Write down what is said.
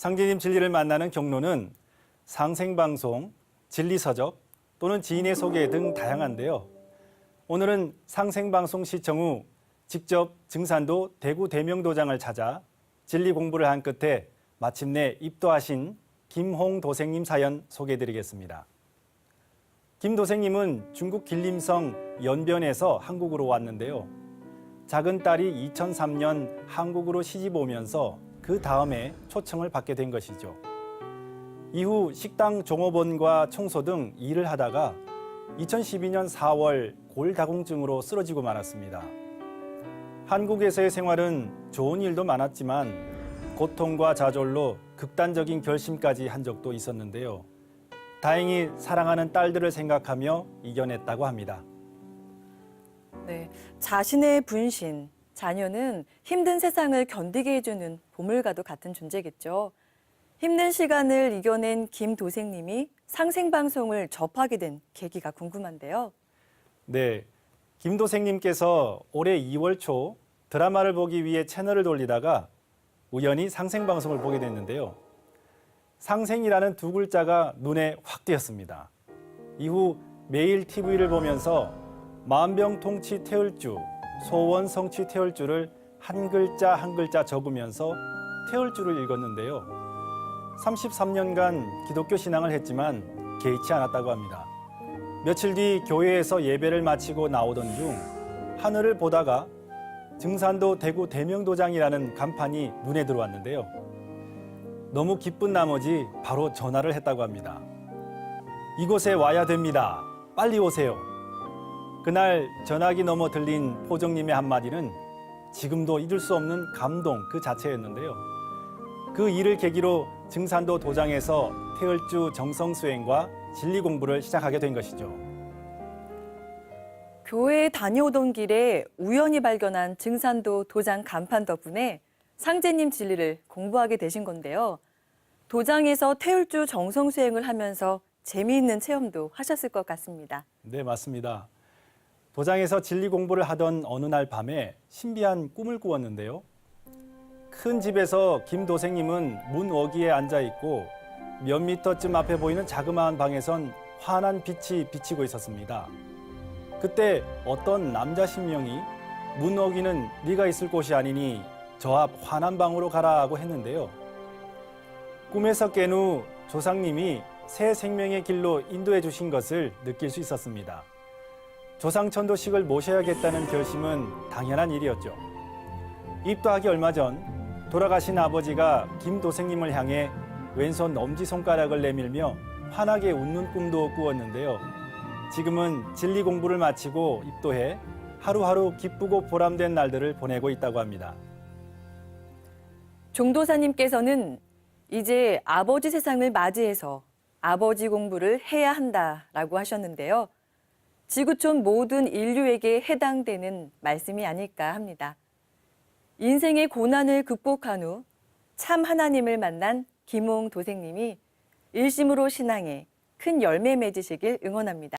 상제님 진리를 만나는 경로는 상생방송, 진리서적 또는 지인의 소개 등 다양한데요. 오늘은 상생방송 시청 후 직접 증산도 대구 대명도장을 찾아 진리 공부를 한 끝에 마침내 입도하신 김홍 도생님 사연 소개해드리겠습니다. 김 도생님은 중국 길림성 연변에서 한국으로 왔는데요. 작은 딸이 2003년 한국으로 시집 오면서 그 다음에 초청을 받게 된 것이죠. 이후 식당 종업원과 청소 등 일을 하다가 2012년 4월 골다공증으로 쓰러지고 말았습니다. 한국에서의 생활은 좋은 일도 많았지만 고통과 좌절로 극단적인 결심까지 한 적도 있었는데요. 다행히 사랑하는 딸들을 생각하며 이겨냈다고 합니다. 네, 자신의 분신, 자녀는 힘든 세상을 견디게 해주는 보물과도 같은 존재겠죠. 힘든 시간을 이겨낸 김 도생님이 상생방송을 접하게 된 계기가 궁금한데요. 네, 김 도생님께서 올해 2월 초 드라마를 보기 위해 채널을 돌리다가 우연히 상생방송을 보게 됐는데요. 상생이라는 두 글자가 눈에 확 띄었습니다. 이후 매일 TV를 보면서 만병통치 태울주, 소원성취 태울주를 한 글자 한 글자 적으면서 태울주를 읽었는데요. 33년간 기독교 신앙을 했지만 개의치 않았다고 합니다. 며칠 뒤 교회에서 예배를 마치고 나오던 중 하늘을 보다가 증산도 대구 대명도장이라는 간판이 눈에 들어왔는데요. 너무 기쁜 나머지 바로 전화를 했다고 합니다. 이곳에 와야 됩니다. 빨리 오세요. 그날 전화기 너머 들린 포정님의 한마디는 지금도 잊을 수 없는 감동 그 자체였는데요. 그 일을 계기로 증산도 도장에서 태을주 정성수행과 진리 공부를 시작하게 된 것이죠. 교회에 다녀오던 길에 우연히 발견한 증산도 도장 간판 덕분에 상제님 진리를 공부하게 되신 건데요. 도장에서 태울주 정성수행을 하면서 재미있는 체험도 하셨을 것 같습니다. 네, 맞습니다. 도장에서 진리 공부를 하던 어느 날 밤에 신비한 꿈을 꾸었는데요. 큰 집에서 김 도생님은 문 어귀에 앉아 있고 몇 미터쯤 앞에 보이는 자그마한 방에선 환한 빛이 비치고 있었습니다. 그때 어떤 남자 신명이 문 어귀는 네가 있을 곳이 아니니 저 앞 환한 방으로 가라고 했는데요. 꿈에서 깬 후 조상님이 새 생명의 길로 인도해 주신 것을 느낄 수 있었습니다. 조상천도식을 모셔야겠다는 결심은 당연한 일이었죠. 입도하기 얼마 전 돌아가신 아버지가 김 도생님을 향해 왼손 엄지손가락을 내밀며 환하게 웃는 꿈도 꾸었는데요. 지금은 진리 공부를 마치고 입도해 하루하루 기쁘고 보람된 날들을 보내고 있다고 합니다. 종도사님께서는 이제 아버지 세상을 맞이해서 아버지 공부를 해야 한다라고 하셨는데요. 지구촌 모든 인류에게 해당되는 말씀이 아닐까 합니다. 인생의 고난을 극복한 후 참 하나님을 만난 김홍 도생님이 일심으로 신앙에 큰 열매 맺으시길 응원합니다.